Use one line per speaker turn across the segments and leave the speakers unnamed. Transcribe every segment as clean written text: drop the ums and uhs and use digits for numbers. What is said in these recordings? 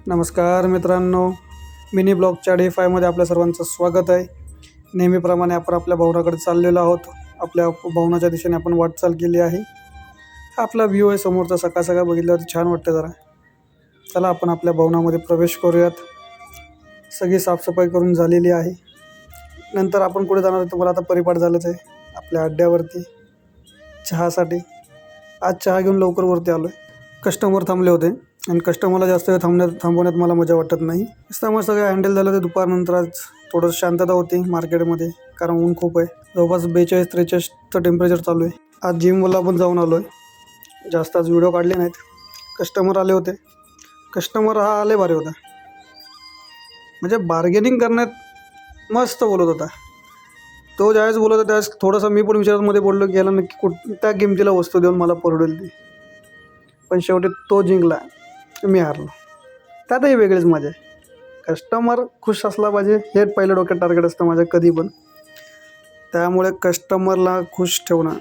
नमस्कार मित्रांनो, mini ब्लॉगच्या day 5 मध्ये आपल्या सर्वांचं स्वागत आहे. नेहमीप्रमाणे आपण आपल्या भवनाकडे चाललेलो आहोत. आपल्या भवनाच्या दिशेने आपण वाटचाल केली आहे. हा आपला व्ह्यू आहे समोरचा. सकाळ सकाळ बघितल्यावर छान वाटतं जरा. चला आपण आपल्या भवनामध्ये प्रवेश करूयात. सगळी साफसफाई करून झालेली आहे. नंतर आपण कुठे जाणार आहे तुम्हाला आता परिपाठ झालंच आहे. आपल्या अड्ड्यावरती चहासाठी. आज चहा घेऊन लवकर वरती आलो आहे. कस्टमर थांबले होते आणि कस्टमरला जास्त वेळ थांबवण्यात मला मजा वाटत नाही. त्यामुळे सगळं हँडल झालं. ते दुपारनंतर आज थोडं शांतता होती मार्केटमध्ये, कारण ऊन खूप आहे. जवळपास 42-43चं टेम्परेचर चालू आहे. आज जिमला पण जाऊन आलो आहे. जास्त आज व्हिडिओ काढले नाहीत. कस्टमर आले होते. कस्टमर हा आले भारी होता. म्हणजे बार्गेनिंग करण्यात मस्त बोलत होता. तो ज्यावेळेस बोलत होता त्यावेळेस थोडंसं मी पण विचारामध्ये बोललो की याला नक्की कोणत्या किमतीला वस्तू देऊन मला परवडेल ती. पण शेवटी तो जिंकला, मी हारलो. त्यातही वेगळीच मजा आहे. कस्टमर खुश असला पाहिजे हे पहिलं डोक्यात टार्गेट असतं माझं कधी पण. त्यामुळे कस्टमरला खुश ठेवणं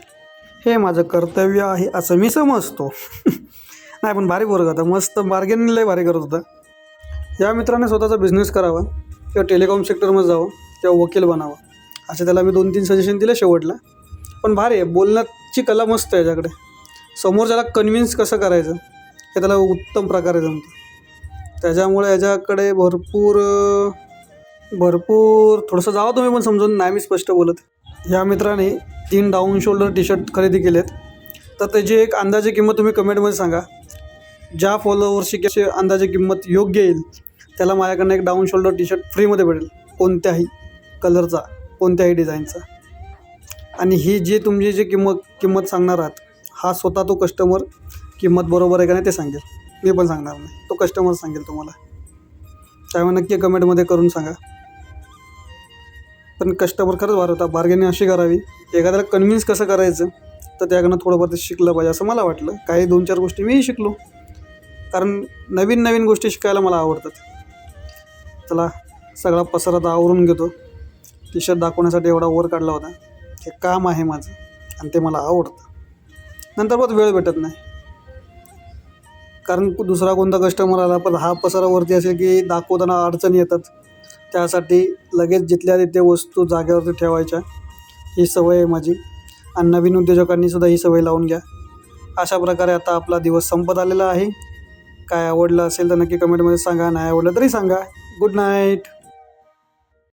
हे माझं कर्तव्य आहे असं मी समजतो. नाही पण भारी बोलत होता. मस्त बार्गेनिंग लय भारी करत होता. या मित्राने स्वतःचा बिझनेस करावा किंवा टेलिकॉम सेक्टरमध्ये जावं किंवा वकील बनावं असे त्याला मी 2-3 सजेशन दिले शेवटला. पण भारी आहे. बोलण्याची कला मस्त आहे याच्याकडे. समोरच्याला कन्व्हिन्स कसं करायचं हे त्याला उत्तम प्रकारे जमतं. त्याच्यामुळे याच्याकडे भरपूर थोडंसं जावं तुम्ही पण समजून. नाही मी स्पष्ट बोलत. या मित्राने 3 डाऊन शोल्डर टी शर्ट खरेदी केलेत. तर त्याची एक अंदाजे किंमत तुम्ही कमेंटमध्ये सांगा. ज्या फॉलोअर्सची कशी अंदाजे किंमत योग्य येईल त्याला माझ्याकडनं एक डाऊन शोल्डर टी शर्ट फ्रीमध्ये भेटेल. कोणत्याही कलरचा, कोणत्याही डिझाईनचा. आणि ही जी तुमची जी किंमत सांगणार आहात हा स्वतः तो कस्टमर किंमत बरोबर आहे का नाही ते सांगेल. मी पण सांगणार नाही, तो कस्टमर सांगेल तुम्हाला. त्यामुळे नक्की कमेंटमध्ये करून सांगा. पण कस्टमर खरंच भारी होता. बार्गेनिंग अशी करावी. एखाद्याला कन्व्हिन्स कसं करायचं तर त्याकडनं थोडंफार ते शिकलं पाहिजे असं मला वाटलं. काही 2-4 गोष्टी मीही शिकलो, कारण नवीन गोष्टी शिकायला मला आवडतात. चला सगळा पसारा आता आवरून घेतो. टी शर्ट दाखवण्यासाठी एवढा वर काढला होता. हे काम आहे माझं आणि ते मला आवडतं. नंतर पण वेळ भेटत नाही, कारण दुसरा कोणता कस्टमर आला पण हा पसारावरती असेल की दाखवताना अडचणी येतात. त्यासाठी लगेच जिथल्या तिथे वस्तू जागेवरती ठेवायच्या ही सवय आहे माझी. आणि नवीन उद्योजकांनीसुद्धा ही सवय लावून घ्या. अशा प्रकारे आता आपला दिवस संपत आलेला आहे. काय आवडलं असेल तर नक्की कमेंटमध्ये सांगा. नाही आवडलं तरी सांगा. Good night.